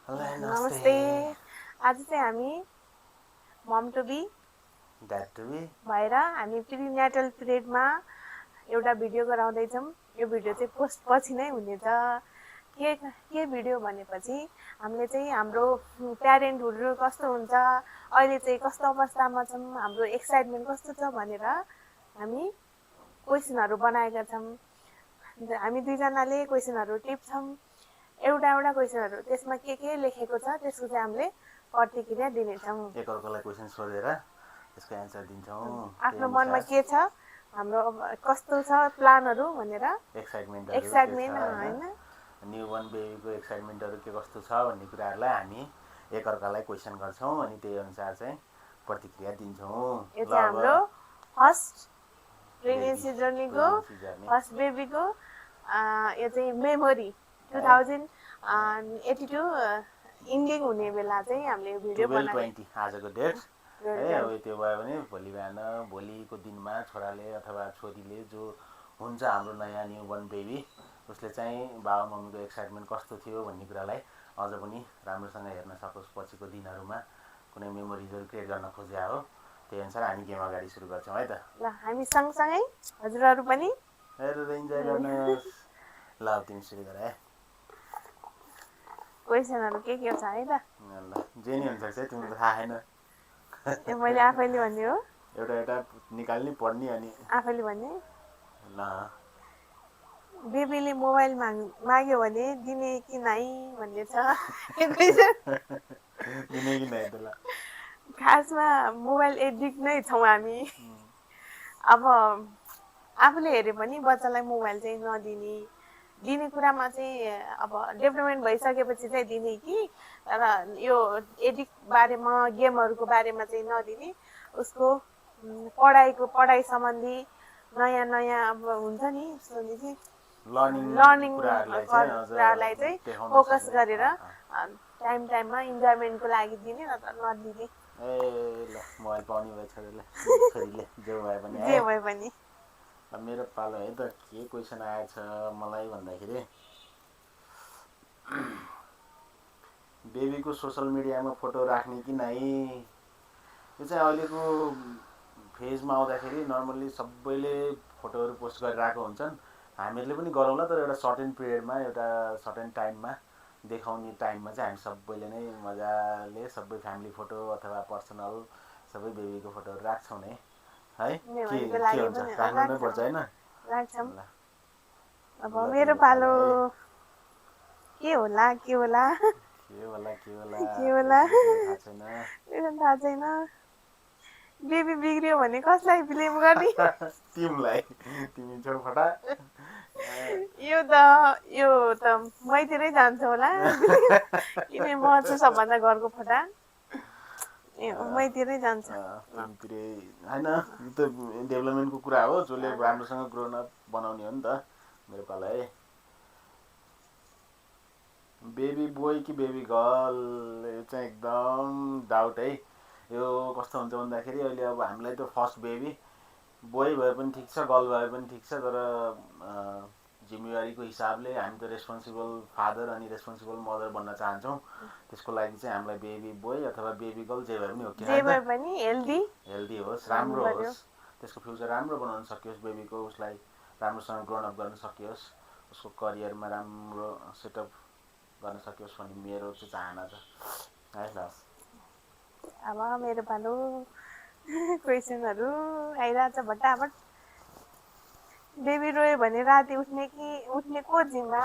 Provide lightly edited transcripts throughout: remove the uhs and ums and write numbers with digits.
नमस्ते। आज चाहिँ हामी mom to be dad to be भएर हामी प्रिन्याटल पिरियडमा एउटा भिडियो गराउँदैछौँ। यो भिडियो चाहिँ पोस्ट पछि नै हुनेछ। के भिडियो भनेपछि हामीले चाहिँ हाम्रो प्यारेन्टहुड कस्तो हुन्छ, अहिले चाहिँ कस्तो अवस्थामा छौँ, हाम्रो एक्साइटमेन्ट कस्तो छ भनेर हामी क्वेसनहरू बनाएका छौँ। हामी दुईजनाले क्वेसनहरू टिप्छौँ, एउटा क्वेसनहरू त्यसमा के लेखेको छ त्यसको चाहिँ हामीले प्रतिक्रिया दिनेछौँ। एकअर्कालाई क्वेसन सोधेर त्यसको एन्सर दिन्छौँ। आफ्नो मनमा के छ, हाम्रो कस्तो छ प्लानहरू भनेर एक्साइटमेन्ट हैन, न्यू बर्न बेबीको एक्साइटमेन्टहरू के कस्तो छ भन्ने कुराहरूलाई हामी एकअर्कालाई क्वेसन गर्छौँ अनि त्यही अनुसार चाहिँ प्रतिक्रिया दिन्छौँ। यो चाहिँ हाम्रो फर्स्ट प्रेग्नेन्सी जर्नीको फर्स्ट बेबीको यो चाहिँ मेमोरी 2082 इन्डिङ हुने बेला चाहिँ हामीले भिडियो बनाएको 12/20 आजको डेट है। अब त्यो भयो भने भोलि बिहान भोलिको दिनमा छोराले अथवा छोरीले जो हुन्छ हाम्रो नयाँ न्यू बर्न बेबी उसले चाहिँ बाबा मम्मीको एक्साइटमेन्ट कस्तो थियो भन्ने कुरालाई अझ पनि राम्रोसँग हेर्न सकोस्। पछिको दिनहरूमा कुनै मेमोरिजहरू क्रिएट गर्न खोज्या हो, त्यही अनुसार हामी गेम अगाडि सुरु गर्छौँ है त। ल हामी सँगसँगै हजुरहरू पनि हेरेर इन्जोय गर्नुहोस्। ल तिमी सुरु गर है। क्वेसनहरू के छ है त। ल जे नि हुन्छ चाहिँ तिमीलाई थाहा छैन। यो मैले आफैले भन्ने हो, एउटा निकाल्ने पढ्ने अनि आफैले भन्ने। ल बेबीले मोबाइल माग्यो भने दिने कि नाइ भन्ने छ। दिने कि नाइ त। ल खासमा मोबाइल एडिक्ट नै छौँ हामी। अब आफूले हेरे पनि बच्चालाई मोबाइल चाहिँ नदिने, दिने कुरामा चाहिँ अब डेभलपमेन्ट भइसकेपछि चाहिँ दिने कि, तर यो एडिक्ट बारेमा गेमहरूको बारेमा चाहिँ नदिने। उसको पढाइ सम्बन्धी नयाँ अब हुन्छ नि लर्निङ कुराहरूलाई चाहिँ फोकस गरेर टाइममा इन्जोयमेन्टको लागि दिने, नत्र नदिने। ए ल मोबाइल पाउने भयो छोरीले जे भए पनि। अब मेरो पालो है त। के क्वेसन आएछ मलाई भन्दाखेरि बेबीको सोसल मिडियामा फोटो राख्ने कि नाइ। यो चाहिँ अहिलेको फेजमा आउँदाखेरि नर्मल्ली सबैले फोटोहरू पोस्ट गरिरहेको हुन्छन्। हामीहरूले पनि गरौँला, तर एउटा सर्टेन पिरियडमा एउटा सर्टेन टाइममा देखाउने टाइममा चाहिँ हामी सबैले नै मजाले सबै फ्यामिली फोटो अथवा पर्सनल सबै बेबीको फोटोहरू राख्छौँ नै है। के हुन्छ राख्नु नै पर्छ होइन। राख्छौँ। अब मेरो पालो के होला थाहा छैन। बेबी बिग्रियो भने कसलाई ब्लेम गर्ने? तिमीलाई। तिमी छौ फटा। यो त मैतिरै जान्छ होला। किन म चाहिँ सबभन्दा घरको फटा, मैतिरै जान्छ। तिमीतिरै होइन, यो त डेभलपमेन्टको कुरा हो, जसले राम्रोसँग ग्रोन अप बनाउने हो नि त। मेरो पालो है। बेबी बोय कि बेबी गर्ल, यो चाहिँ एकदम डाउट है। यो कस्तो हुन्छ भन्दाखेरि अहिले अब हामीलाई त फर्स्ट बेबी बोय भए पनि ठिक छ, गर्ल भए पनि ठिक छ, तर जिम्मेवारीको हिसाबले हामी त रेस्पोन्सिबल फादर अनि रेस्पोन्सिबल मदर बन्न चाहन्छौँ। त्यसको लागि चाहिँ हामीलाई बेबी बोय अथवा बेबी गर्ल जे भए पनि हो कि हेल्दी होस्, राम्रो होस्, त्यसको फ्युचर राम्रो बनाउन सकियोस्, बेबीको उसलाई राम्रोसँग ग्रोन अप गर्न सकियोस्, उसको करियरमा राम्रो सेटअप गर्न सकियोस् भन्ने मेरो चाहिँ चाहना छ है। ल अब मेरो पालो क्वेसनहरू आइरहेछ भट्टाभट। बेबी रोयो भने राति उठ्ने को जिम्मा?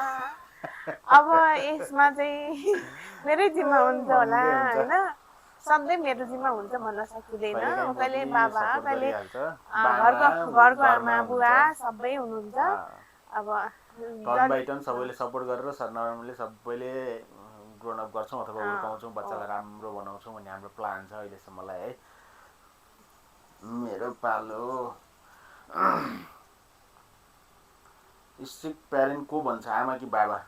अब यसमा चाहिँ मेरै जिम्मा हुन्छ होला होइन। सधैँ मेरो जिम्मा हुन्छ भन्न सकिँदैन। कहिले बाबा, कहिले घरको आमा बुवा सबै हुनुहुन्छ। अब टर्न बाई टर्न सबैले सपोर्ट गरेर नर्मली सबैले ग्रोन अप गर्छौँ अथवा हुर्काउँछौँ, बच्चालाई राम्रो बनाउँछौँ भन्ने हाम्रो प्लान छ अहिलेसम्मलाई है। मेरो पालो स्ट्रिक्ट प्यारेन्ट को भन्छ, आमा कि बाबा?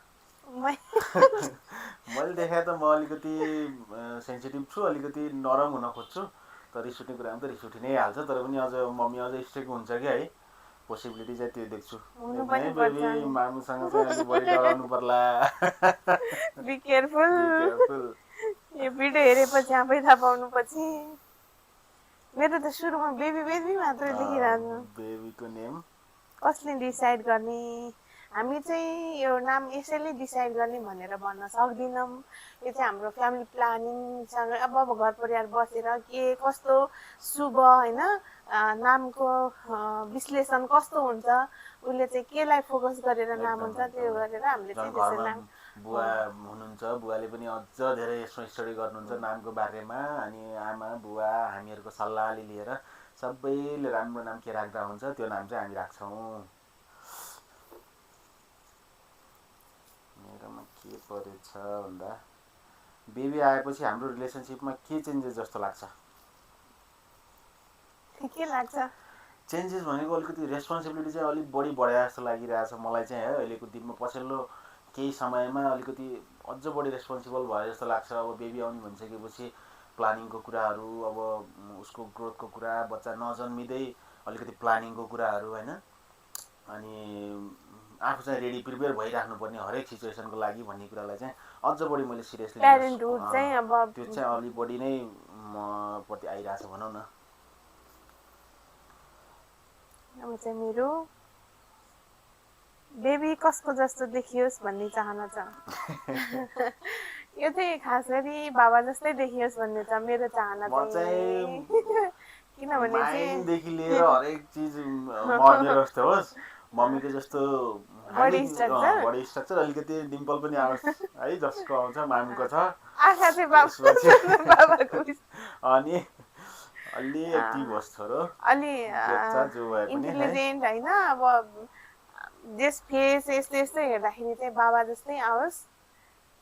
मैले देखाए त म अलिकति सेन्सिटिभ छु, अलिकति नरम हुन खोज्छु, तर रिस उठ्ने कुरामा त रिस उठि नै हाल्छ। तर पनि अझ मम्मी अझ स्ट्रिक्ट हुन्छ कि है। पोसिबिलिटी चाहिँ त्यो देख्छु हुनु पनि बेबी पर्छ। मामुसँग चाहिँ अलिक बढी डराउनु पर्ला बी केयरफुल। केयरफुल यो भिडियो हेरेपछि आफै थाहा पाउनुपछि मेरो त सुरुमा बेबी बेबी मात्रै देखिरहेको बेबीको नेम कसले डिसाइड गर्ने हामी चाहिँ यो नाम यसैले डिसाइड गर्ने भनेर भन्न सक्दैनौँ यो चाहिँ हाम्रो फ्यामिली प्लानिङसँग अब घर परिवार बसेर के कस्तो शुभ होइन नामको विश्लेषण कस्तो हुन्छ उसले चाहिँ केलाई फोकस गरेर नाम हुन्छ त्यो गरेर हामीले चाहिँ त्यसरी नाम बुवा हुनुहुन्छ बुवाले पनि अझ धेरै यसमा स्टडी गर्नुहुन्छ नामको बारेमा अनि आमा बुवा हामीहरूको सल्लाहले लिएर सबैले राम्रो नाम के राख्दा हुन्छ त्यो नाम चाहिँ हामी राख्छौँ मेरोमा के परेछ भन्दा बेबी आएपछि हाम्रो रिलेसनसिपमा के चेन्जेस जस्तो लाग्छ के लाग्छ चेन्जेस भनेको अलिकति रेस्पोन्सिबिलिटी चाहिँ अलिक बढी बढाए जस्तो लागिरहेछ मलाई चाहिँ है अहिलेको दिनमा पछिल्लो केही समयमा अलिकति अझ बढी रेस्पोन्सिबल भयो जस्तो लाग्छ अब बेबी आउने भनिसकेपछि प्लानिङको कुराहरू अब उसको ग्रोथको कुरा बच्चा नजन्मिँदै अलिकति प्लानिङको कुराहरू होइन अनि आफू चाहिँ रेडी प्रिपेयर भइराख्नुपर्ने हरेक सिचुएसनको लागि भन्ने कुरालाई चाहिँ अझ बढी मैले सिरियसली प्यारेन्टहुड चाहिँ अब त्यो चाहिँ अलिक बढी नै म प्रति आइरहेछ भनौँ न अब चाहिँ मेरो बेबी कसको जस्तो देखियोस् भन्ने चाहना छ यो चाहिँ खास गरी बाबा जस्तै देखियोस् भन्ने छ मेरो चाहना चाहिँ किनभने चाहिँ माइन्डदेखि लिएर हरेक चिज मेरो जस्तो होस् मम्मीको जस्तो बडी स्ट्रक्चर अलिकति डिम्पल पनि आओस् है जसको आउँछ मामुको छ आँखा चाहिँ बाबाको अनि अलि एक्टिभ होस् छोरो अलि इन्टेलिजेन्ट होइन अब जस फेस यस्तो यस्तो हेर्दाखेरि चाहिँ बाबा जस्तै आओस्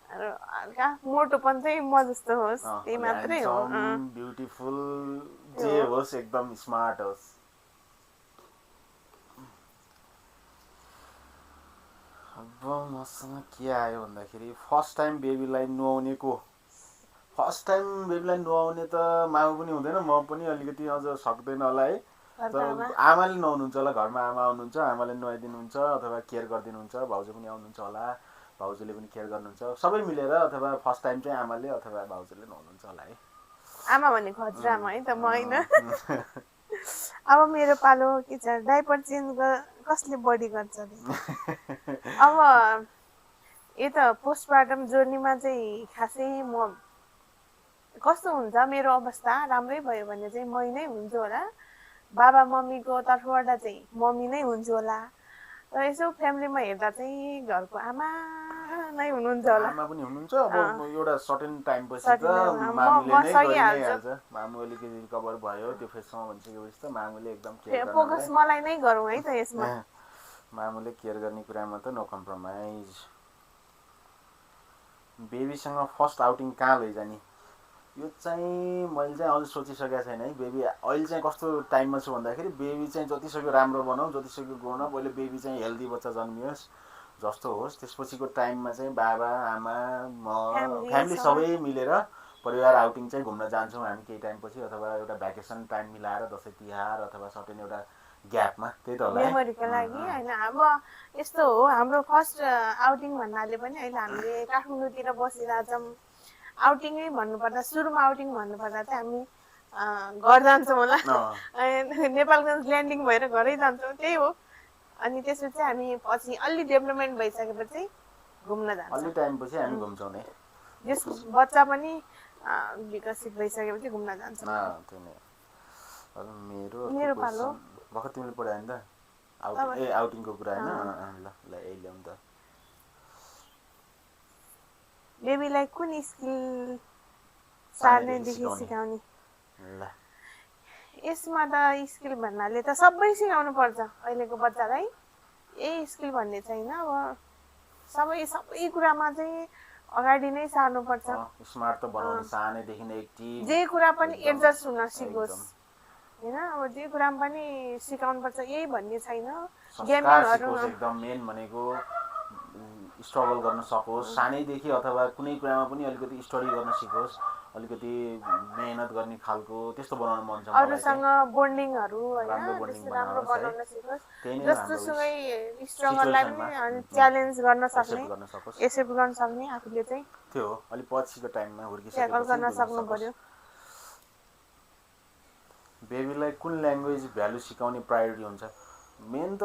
हल्का मोटोपन चाहिँ म जस्तो होस् त्यही मात्रै हो ब्युटिफुल जे होस् एकदम स्मार्ट होस् अब मसँग के आयो भन्दाखेरि फर्स्ट टाइम बेबीलाई नुहाउनेको फर्स्ट टाइम बेबीलाई नुहाउने त मामा पनि हुँदैन म पनि अलिकति अझ सक्दैन होला है तर आमाले नुहाउनुहुन्छ होला घरमा आमा आउनुहुन्छ आमाले नुहाइदिनुहुन्छ अथवा केयर गरिदिनुहुन्छ भाउजू पनि आउनुहुन्छ होला भाउजूले पनि केयर गर्नुहुन्छ सबै मिलेर अथवा फर्स्ट टाइम चाहिँ आमाले अथवा भाउजूले नुहाउनुहुन्छ होला है आमा भनेको हजुरआमा है त म होइन अब मेरो पालो के छ डाइपर चेन्ज कसले बढी गर्छ अब यो त पोस्टमार्टम जर्नीमा चाहिँ खासै म कस्तो हुन्छ मेरो अवस्था राम्रै भयो भने चाहिँ मै नै हुन्छु होला बाबा मम्मीको तर्फबाट चाहिँ मम्मी नै हुन्छु होला तर यसो फ्यामिलीमा हेर्दा चाहिँ घरको आमा नै हुनुहुन्छ होला आमा पनि हुनुहुन्छ अब एउटा सर्टेन टाइम पछि त मामुले नै गरिहाल्छ मामु अलिकति रिकभर भयो त्यो फेसमा भनिसकेपछि त मामुले एकदम केयर फोकस मलाई नै गरौँ है त यसमा मामुले केयर गर्ने कुरामा त नो कम्प्रोमाइज बेबीसँग फर्स्ट आउटिङ कहाँ लैजाने यो चाहिँ मैले चाहिँ अझै सोचिसकेको छैन है बेबी अहिले चाहिँ कस्तो टाइममा छु भन्दाखेरि बेबी चाहिँ जतिसक्यो राम्रो बनाऊ जतिसक्यो ग्रोन अप अहिले बेबी चाहिँ हेल्दी बच्चा जन्मियोस् जस्तो होस् त्यसपछिको टाइममा चाहिँ बाबा आमा म फ्यामिली सबै मिलेर परिवार आउटिङ चाहिँ घुम्न जान्छौँ हामी केही टाइमपछि अथवा एउटा भ्याकेसन टाइम मिलाएर दसैँ तिहार अथवा सर्टेन एउटा ग्यापमा त्यही त होला मेमोरीको लागि होइन अब यस्तो हो हाम्रो फर्स्ट आउटिङ भन्नाले पनि अहिले हामीले काठमाडौँतिर बसिरहेछौँ आउटिङै भन्नुपर्दा सुरुमा आउटिङ भन्नुपर्दा चाहिँ हामी घर जान्छौँ होला नेपालगञ्ज ल्यान्डिङ भएर घरै जान्छौँ त्यही हो अनि त्यसपछि हामी पछि अलि डेभलपमेन्ट भइसकेपछि घुम्न जान्छौँ अलि टाइमपछि हामी घुम्छौँ नि जस बच्चा पनि विकसित भइसकेपछि घुम्न जान्छौँ मेरो पालो भर्खर तिमीले पढायो नि त आउटिङको कुरा होइन ल ल यही ल्याउँ त बेबीलाई कुन स्किल सार्नेदेखि सिकाउने यसमा त स्किल भन्नाले त सबै सिकाउनु पर्छ अहिलेको बच्चालाई यही स्किल भन्ने छैन अब सबै कुरामा चाहिँ अगाडि नै सार्नुपर्छ स्मार्ट त बनाउनु सानैदेखि नै एक्टिभ जे कुरा पनि एडजस्ट हुन सिकोस् हैन अब जे कुरामा पनि सिकाउनु पर्छ यही भन्ने छैन गेमहरू एकदम मेन भनेको स्ट्रगल गर्न सकोस् सानैदेखि अथवा कुनै कुरामा पनि अलिकति स्टडी गर्न सिकोस् अलिकति मेहनत गर्ने खालको त्यस्तो बनाउन मन छ मलाई अरूसँग बोन्डिङहरू राम्रो होइन bonding त्यस्तो राम्रो बनाओस् है। बनाउन सिकोस् त्यही नै हो हाम्रो जस्तोसुकै स्ट्रगललाई पनि अनि च्यालेन्ज गर्न सक्ने एक्सेप्ट गर्न सकोस् एक्सेप्ट गर्न सक्ने आफूले चाहिँ त्यो हो अलि पछिको टाइममा ट्याकल हुर्किसकेपछि गर्न बुझ्न सक्नु सकोस् पर्यो बेबीलाई कुन ल्याङ्ग्वेज भ्यालु सिकाउने प्रायोरिटी हुन्छ मेन त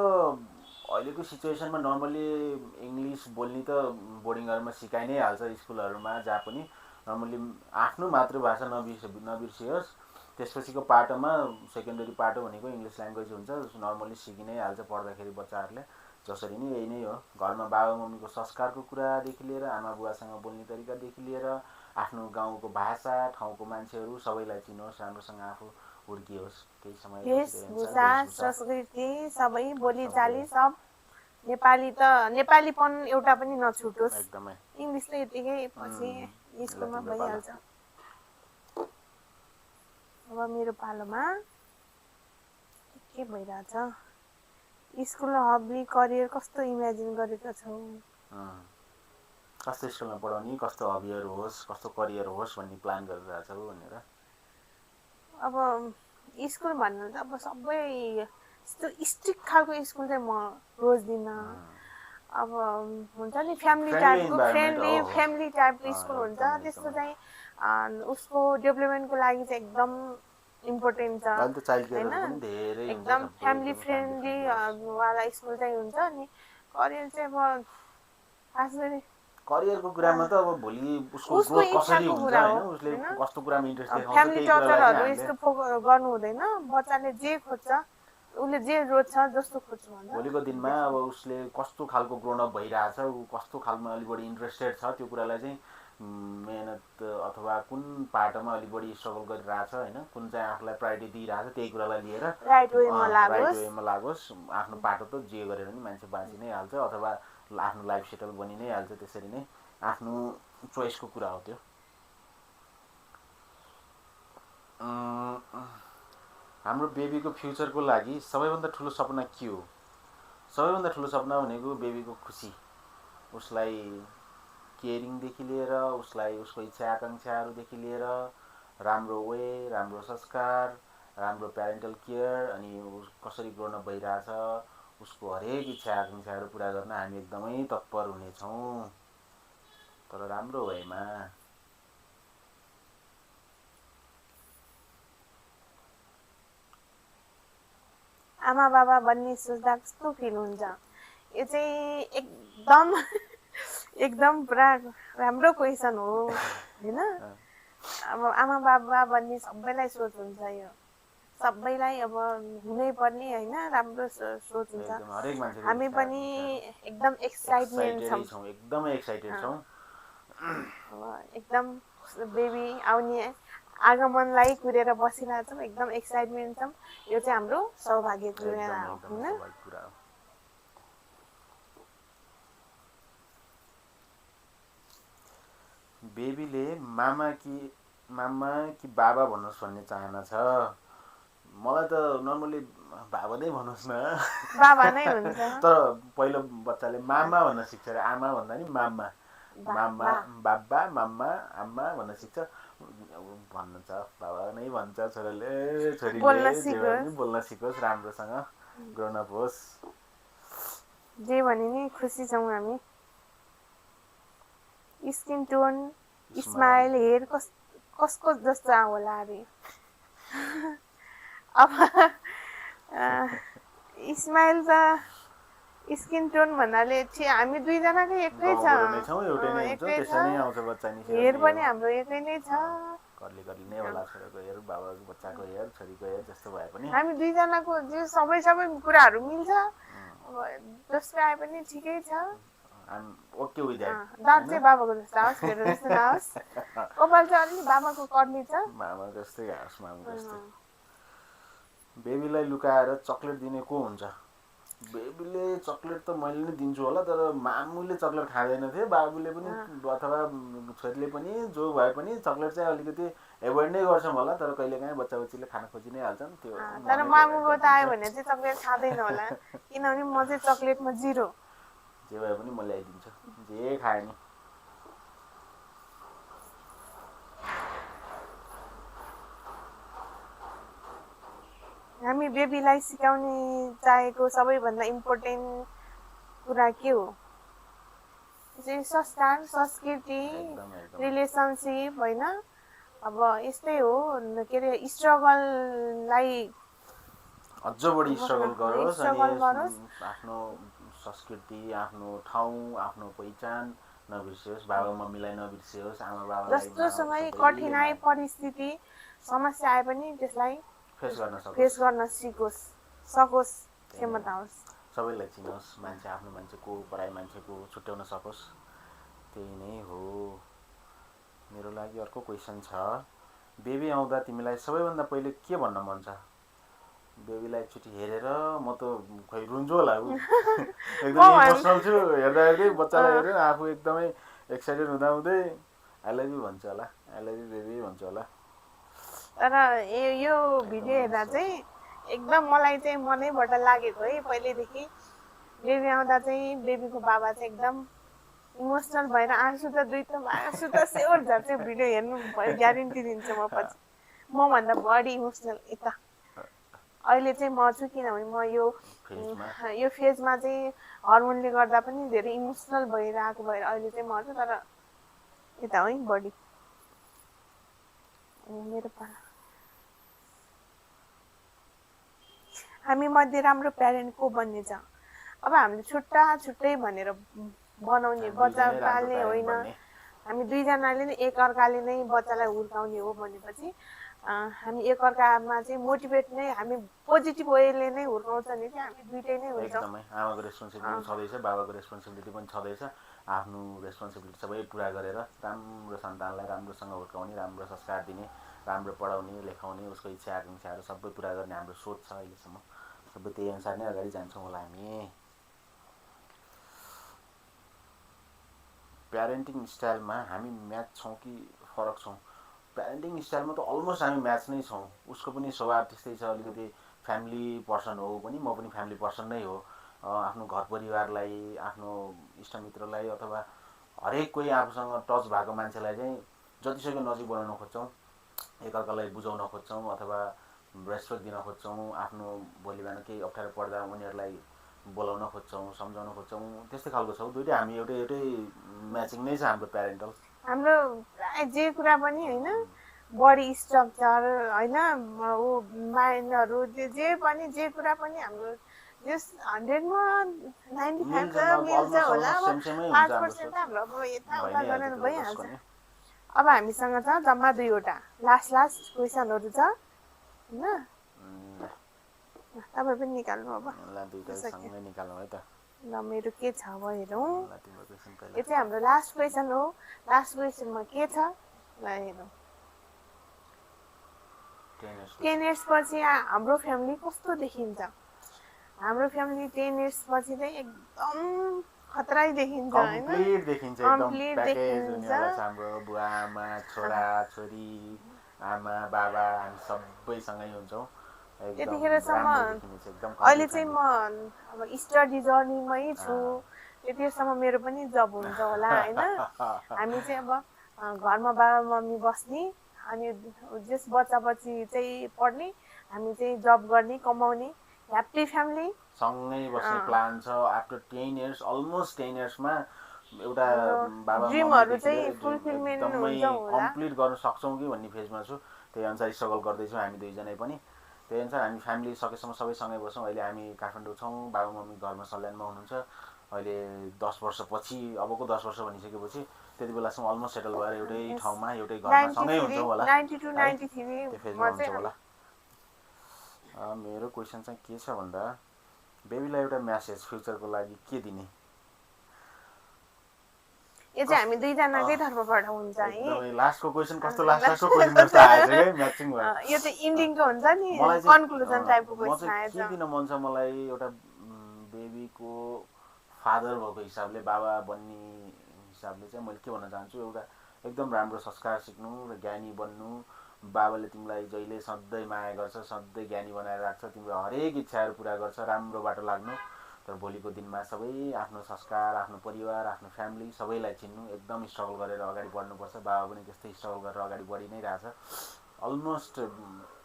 अहिलेको सिचुएसनमा नर्मली इङ्ग्लिस बोल्ने त बोर्डिङहरूमा सिकाइ नै हाल्छ स्कुलहरूमा जहाँ पनि नर्मली आफ्नो मातृभाषा नबिर्सियोस् त्यसपछिको पाटोमा सेकेन्डरी पाटो भनेको इङ्ग्लिस ल्याङ्ग्वेज हुन्छ नर्मली सिकि नै हाल्छ पढ्दाखेरि बच्चाहरूले जसरी नै यही नै हो घरमा बाबा मम्मीको संस्कारको कुरादेखि लिएर आमा बुवासँग बोल्ने तरिकादेखि लिएर आफ्नो गाउँको भाषा ठाउँको मान्छेहरू सबैलाई चिनोस् राम्रोसँग आफू हुर्कियोस् केही समय वेशभूषा संस्कृति सबै बोलीचाली सब नेपाली त नेपालीपन एउटा पनि नछुटोस् एकदमै इङ्ग्लिस त यतिकै पछि स्कुलमा भइहाल्छ अब मेरो पालोमा के भइरहेछ स्कुल हबी करियर कस्तो इमेजिन गरेका छौ कस्तो स्कुलमा पढाउने कस्तो हबीहरू होस् कस्तो करियर होस् भन्ने प्लान गरिरहेछ भनेर अब स्कुल भन्नु त अब सबै यस्तो स्ट्रिक्ट खालको स्कुल चाहिँ म रोज्दिनँ अब हुन्छ नि फ्यामिली टाइपको फ्यामिली टाइपको स्कुल हुन्छ त्यस्तो चाहिँ उसको डेभलपमेन्टको लागि चाहिँ एकदम इम्पोर्टेन्ट छ होइन एकदम फ्यामिली फ्रेन्डली वाला स्कुल चाहिँ हुन्छ अनि करियर चाहिँ अब खास गरी करियरको कुरामा त अब भोलि उसको ग्रोथ कसरी हुन्छ हैन उसले कस्तो कुरामा इन्ट्रेस्ट देखाउँछ फ्यामिली टचरहरू यस्तो गर्नु हुँदैन बच्चाले जे खोज्छ उसले जे रोज्छ जस्तो खोज्छ भन्दा भोलिको दिनमा अब उसले कस्तो खालको ग्रोन अप भइरहेछ उ कस्तो खालमा अलि बढी इन्ट्रेस्टेड छ त्यो कुरालाई चाहिँ मेहनत अथवा कुन पाटोमा अलि बढी स्ट्रगल गरिरहेछ हैन कुन चाहिँ आफूलाई प्रायोरिटी दिइरहेछ त्यही कुरालाई लिएर राइट वेमा लागोस् आफ्नो पाटो त जे गरेर नि मान्छे बाँचि नै हाल्छ अथवा आफ्नो लाइफ सेटल बनि नै हाल्छ त्यसरी नै आफ्नो चोइसको कुरा हो त्यो हाम्रो बेबीको फ्युचरको लागि सबैभन्दा ठुलो सपना के हो सबैभन्दा ठुलो सपना भनेको बेबीको खुसी उसलाई केयरिङदेखि लिएर उसलाई उसको इच्छा आकाङ्क्षाहरूदेखि लिएर राम्रो वे राम्रो संस्कार राम्रो प्यारेन्टल केयर अनि कसरी ग्रोन अप भइरहेछ उसको हरेक इच्छा आकाङ्क्षाहरू पुरा गर्न हामी एकदमै तत्पर हुनेछौँ तर राम्रो वेमा आमा बाबा भन्ने सोच्दा कस्तो फिल हुन्छ यो चाहिँ एकदम एकदम पुरा राम्रो क्वेसन हो हैन अब आमा बाबा भन्ने सबैलाई सोच हुन्छ यो सबैलाई अब हुनै पर्ने हैन राम्रो सोच हुन्छ हामी पनि एकदम एक्साइटेड छौं एकदमै एक्साइटेड छौं एकदम बेबी आउने आगमनलाई कुरेर बसिरहेको छौँ एकदम एक्साइटमेन्ट छौँ यो चाहिँ हाम्रो सौभाग्यको कुरा हो हैन बेबीले मामा कि बाबा भन्नुहोस् भन्ने चाहना छ मलाई त नर्मली बाबा नै भन्नुहोस् न बाबा नै हुन्छ तर पहिलो बच्चाले मामा भन्न सिक्छ रे आमा भन्दा नि मामा मामा बाबा मामा आमा भन्न सिक्छ भन्न छ बाबा नै भन्छ छोरीले बोल्न सिकोस् राम्रोसँग ग्रोन अप होस् जे भने नि खुसी छौँ हामी स्किन टोन स्माइल हेयर कसको जस्तो होला अरे अब स्माइल त स्किन टोन भन्नाले हामी दुईजनाकै एकै छ हेयर पनि हाम्रो एकै नै छ कर्ली नै होला छोराको हेयर बाबाको बच्चाको हेयर छोरीको हेयर जस्तो भए पनि हामी दुईजनाको जो सबै कुराहरू मिल्छ जस्तो आए पनि ठिकै छ ओके विथ दैट दाँत चाहिँ बाबाको जस्तो आओस् मेरो जस्तो नहोस् कपाल चाहिँ अलि बाबाको कर्ली छ मामा जस्तै आओस् मामा जस्तै बेबीलाई लुकाएर चक्लेट दिने को हुन्छ बेबीले चक्लेट त मैले नै दिन्छु होला तर मामुले चक्लेट खाँदैन थिए बाबुले पनि अथवा छोरीले पनि जो भए पनि चक्लेट चाहिँ अलिकति एभोइड नै गर्छौँ होला तर कहिलेकाहीँ बच्चा बच्चीले खान खोजि नै हाल्छन् त्यो तर मामुको त आयो भने चाहिँ चक्लेट खाँदैन होला किनभने म चाहिँ चक्लेटमा जिरो जे भए पनि म ल्याइदिन्छु जे खाए नि हामी बेबीलाई सिकाउने चाहेको सबैभन्दा इम्पोर्टेन्ट कुरा के हो? चाहिँ संस्कार, संस्कृति, एकदम रिलेसनसिप होइन। अब यस्तै हो के अरे स्ट्रगललाई अझ बढी स्ट्रगल गरोस् अनि स्ट्रगल गरोस्। आफ्नो संस्कृति, आफ्नो ठाउँ, आफ्नो पहिचान नबिर्सियोस्, बाबा मम्मीलाई नबिर्सियोस्, आमा बाबालाई जस्तोसँगै सबैले कठिनाइ परिस्थिति समस्या आए पनि त्यसलाई फेस गर्न फेस सकोस्, गर्न सकोस्, क्षमता होस्। सबैलाई चिनोस्, मान्छे आफ्नो मान्छेको पराई मान्छेको छुट्याउन सकोस्, त्यही नै हो। मेरो लागि अर्को क्वेसन छ, बेबी आउँदा तिमीलाई सबैभन्दा पहिले के भन्न मन छ? बेबीलाई एकचोटि हेरेर म त खै रुन्छु होला एकदम इमोसनल छु हेर्दै बच्चालाई हेरेर आफू एकदमै एक्साइटेड हुँदै आई लभ यु भन्छ होला, आई लभ यु बेबी भन्छ होला। तर यो भिडियो हेर्दा चाहिँ एकदम मलाई चाहिँ मनैबाट लागेको है। पहिल्यैदेखि बेबी आउँदा चाहिँ बेबीको बाबा चाहिँ एकदम इमोसनल भएर आँसु त सेवर जान्छ। भिडियो हेर्नु ग्यारेन्टी दिन्छु म पछि मभन्दा बढी इमोसनल यता अहिले चाहिँ म छु। किनभने म यो फेजमा चाहिँ हर्मोनले गर्दा पनि धेरै इमोसनल भइरहेको भएर अहिले चाहिँ म छु। तर यता है बढी मेरो हामी मध्ये राम्रो प्यारेन्ट को बन्ने छ? अब हामीले छुट्टै भनेर बनाउने बच्चा पाल्ने होइन। हामी दुईजनाले नै एकअर्काले नै बच्चालाई हुर्काउने हो भनेपछि हामी एकअर्कामा चाहिँ मोटिभेट नै हामी पोजिटिभ वेले नै हुर्काउँछ नि कि हामी दुइटै नै हुन्छौँ। एकदमै आमाको रेस्पोन्सिबिलिटी छँदैछ, बाबाको रेस्पोन्सिबिलिटी पनि छँदैछ। आफ्नो रेस्पोन्सिबिलिटी सबै पुरा गरेर राम्रो सन्तानलाई राम्रोसँग हुर्काउने, राम्रो संस्कार दिने, राम्रो पढाउने लेखाउने, उसको इच्छा आकाङ्क्षाहरू सबै पुरा गर्ने हाम्रो सोच छ अहिलेसम्म। सबै त्यही अनुसार नै अगाडि जान्छौँ होला हामी। प्यारेन्टिङ स्टाइलमा हामी म्याच छौँ कि फरक छौँ? प्यारेन्टिङ स्टाइलमा त अलमोस्ट हामी म्याच नै छौँ। उसको पनि स्वभाव त्यस्तै छ, अलिकति फ्यामिली पर्सन हो पनि, म पनि फ्यामिली पर्सन नै हो। आफ्नो घर परिवारलाई, आफ्नो इष्टमित्रलाई अथवा हरेक कोही आफूसँग टच भएको मान्छेलाई चाहिँ जतिसक्दो नजिक बनाउन खोज्छौँ, एकअर्कालाई बुझाउन खोज्छौँ अथवा रेस्पेक्ट दिन खोज्छौँ। आफ्नो भोलि बिहान केही अप्ठ्यारो पर्दा उनीहरूलाई बोलाउन खोज्छौँ, सम्झाउन खोज्छौँ। त्यस्तै खालको छौँ, दुइटै हामी एउटै म्याचिङ नै छ हाम्रो प्यारेन्टल। हाम्रो जे कुरा पनि होइन, बडी स्ट्रक्चर होइन, माइन्डहरू जे कुरा पनि हाम्रो जस 100मा 95 त मिल्छ होला। अब 5% त हाम्रो अब यताउता गरेर भइहाल्छ। अब हामीसँग छ जम्मा 2वटा लास्ट क्वेसनहरू छ होइन। तपाईँ पनि निकाल्नु अब। ल मेरो के छ अब हेरौँ। यो चाहिँ हाम्रो लास्ट क्वेसन हो। लास्ट क्वेसनमा के छ ल हेरौँ। 10 इयर्स पछि हाम्रो फ्यामिली कस्तो देखिन्छ? हाम्रो फ्यामिली 10 इयर्स पछि चाहिँ एकदम खतरै देखिन्छ होइन। कम्प्लिट देखिन्छ। हाम्रो बुवा आमा, छोरा छोरी, आमा बाबा हामी सबैसँगै हुन्छौँ। त्यतिखेरसम्म अहिले चाहिँ म अब स्टडी जर्नीमै छु। त्यतिखेरसम्म मेरो पनि जब हुन्छ होला होइन। हामी चाहिँ अब घरमा बाबा मम्मी बस्ने अनि जस बच्चा बच्ची चाहिँ पढ्ने, हामी चाहिँ जब गर्ने, कमाउने, ह्याप्पी फ्यामिली सँगै बस्ने प्लान छ। आफ्टर 10 इयर्स, अलमोस्ट 10 इयर्समा एउटा बाबा ड्रिमहरू चाहिँ फुलफिलमेन्ट हुन्छ होला, कम्प्लिट गर्न सक्छौँ कि भन्ने फेजमा छु। त्यही अनुसार स्ट्रगल गर्दैछौँ हामी दुईजनै पनि। त्यही अनुसार हामी फ्यामिली सकेसम्म सबै सँगै बस्छौँ। अहिले हामी काठमाडौँ छौँ, बाबा मम्मी घरमा सल्यानमा हुनुहुन्छ। अहिले 10 वर्षपछि, अबको 10 वर्ष भनिसकेपछि त्यति बेलासम्म अलमोस्ट सेटल भएर एउटै ठाउँमा एउटै घरमा सँगै हुन्छौँ होला। 92 to 93 त्यो फेजमा हुन्छ होला। मेरो क्वेसन चाहिँ के छ भन्दा, बेबीलाई एउटा म्यासेज फ्युचरको लागि के दिने? यो चाहिँ हामी दुईजनाकै तर्फबाट हुन्छ है। लास्टको क्वेसन कस्तो लास्टको क्वेसन जस्तो आएछ के म्याचिङ भयो। यो चाहिँ इन्डिङको हुन्छ नि, कन्क्लुजन टाइपको क्वेसन आएछ। के दिन मन छ मलाई एउटा बेबीको फादर भएको हिसाबले, बाबा बन्ने हिसाबले चाहिँ मैले के भन्न चाहन्छु, एउटा एकदम राम्रो संस्कार सिक्नु र ज्ञानी बन्नु। बाबाले तिमीलाई जहिले सधैँ माया गर्छ, सधैँ ज्ञानी बनाएर राख्छ, तिम्रो हरेक इच्छाहरू पुरा गर्छ, राम्रो बाटो लाग्नु। तर भोलिको दिनमा सबै आफ्नो संस्कार, आफ्नो परिवार, आफ्नो फ्यामिली सबैलाई चिन्नु, एकदम स्ट्रगल गरेर अगाडि बढ्नुपर्छ। बाबा पनि त्यस्तै स्ट्रगल गरेर अगाडि बढि नै रहेछ। अलमोस्ट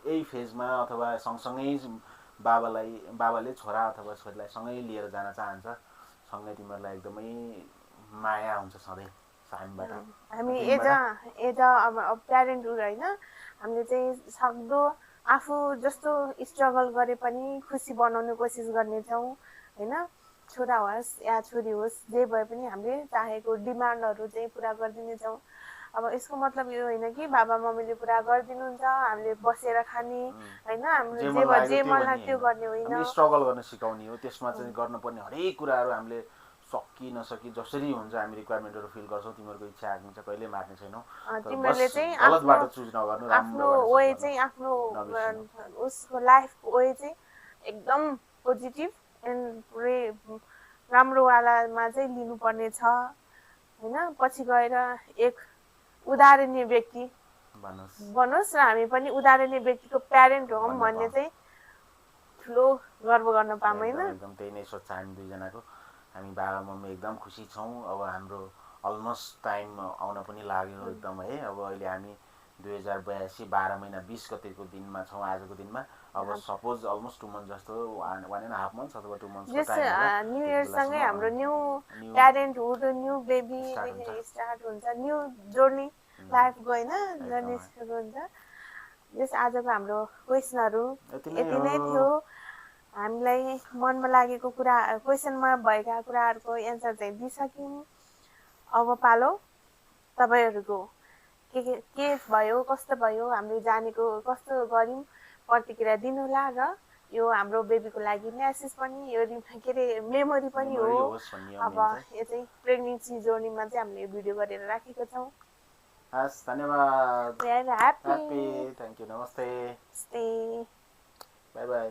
यही फेजमा अथवा सँगसँगै बाबाले छोरा अथवा छोरीलाई सँगै लिएर जान चाहन्छ। सँगै तिमीहरूलाई एकदमै माया हुन्छ सधैँ हामीबाट। हामी तिमीबाट एज अब प्यारेन्टहुड होइन, हामीले चाहिँ सक्दो आफू जस्तो स्ट्रगल गरे पनि खुसी बनाउने कोसिस गर्नेछौँ होइन। छोरा होस् या छोरी होस्, जे भए पनि हामीले चाहेको डिमान्डहरू चाहिँ पुरा गरिदिनेछौँ। अब यसको मतलब यो होइन कि बाबा मम्मीले पुरा गरिदिनुहुन्छ हामीले बसेर खाने होइन, हाम्रो जे मन लाग्यो त्यो गर्ने होइन। हामीले स्ट्रगल गर्न सिकाउने हो। त्यसमा चाहिँ गर्नुपर्ने हरेक कुराहरू हामीले सकि नसकी जसरी हुन्छ हामी रिक्वायरमेन्टहरू फिल गर्छौँ। तिमीहरूको इच्छा आकाङ्क्षा कहिले मार्ने छैनौँ। तिमीहरूले चाहिँ गलत बाटो चुज नगर्नु, आफ्नो वे चाहिँ आफ्नो उसको लाइफको वे चाहिँ एकदम पोजिटिभ एन्ड राम्रोवालामा चाहिँ लिनुपर्ने छ होइन। पछि गएर एक उदाहरणीय व्यक्ति बनोस् र हामी पनि उदाहरणीय व्यक्तिको प्यारेन्ट हौँ भन्ने चाहिँ ठुलो गर्व गर्न पाऊँ होइन। एकदम त्यही नै सोच्छ हामी दुईजनाको। हामी बाबा मम्मी एकदम खुसी छौँ। अब हाम्रो अलमोस्ट टाइम आउन पनि लाग्यो एकदम है। अब अहिले हामी 2082 12 महिना 20 गतेको दिनमा छौँ आजको दिनमा। अब सपोज अलमोस्ट 2 मन्थ जस्तो 1.5 मन्थ अथवा 2 मन्थको टाइम होला। न्यू इयरसँगै हाम्रो न्यू प्यारेन्टहुड, न्यू बेबी स्टार्ट हुन्छ, न्यू जर्नी लाइफको होइन, जर्नी सुरु हुन्छ। जस आजको हाम्रो क्वेसनहरू यति नै थियो। हामीलाई मनमा लागेको कुरा, क्वेसनमा भएका कुराहरूको एन्सर चाहिँ दिइसक्यौँ। अब पालो तपाईँहरूको के भयो, कस्तो भयो, हामीले जानेको कस्तो गऱ्यौँ, प्रतिक्रिया दिनुहोला। र यो हाम्रो बेबीको लागि म्यासेज पनि, यो के अरे मेमोरी पनि हो। अब यो चाहिँ प्रेग्नेन्सी जर्नीमा चाहिँ हामीले भिडियो गरेर राखेको छौँ। हस्, धन्यवाद। ह्याप्पी। थ्याङ्क यू, नमस्ते, बाई बाई।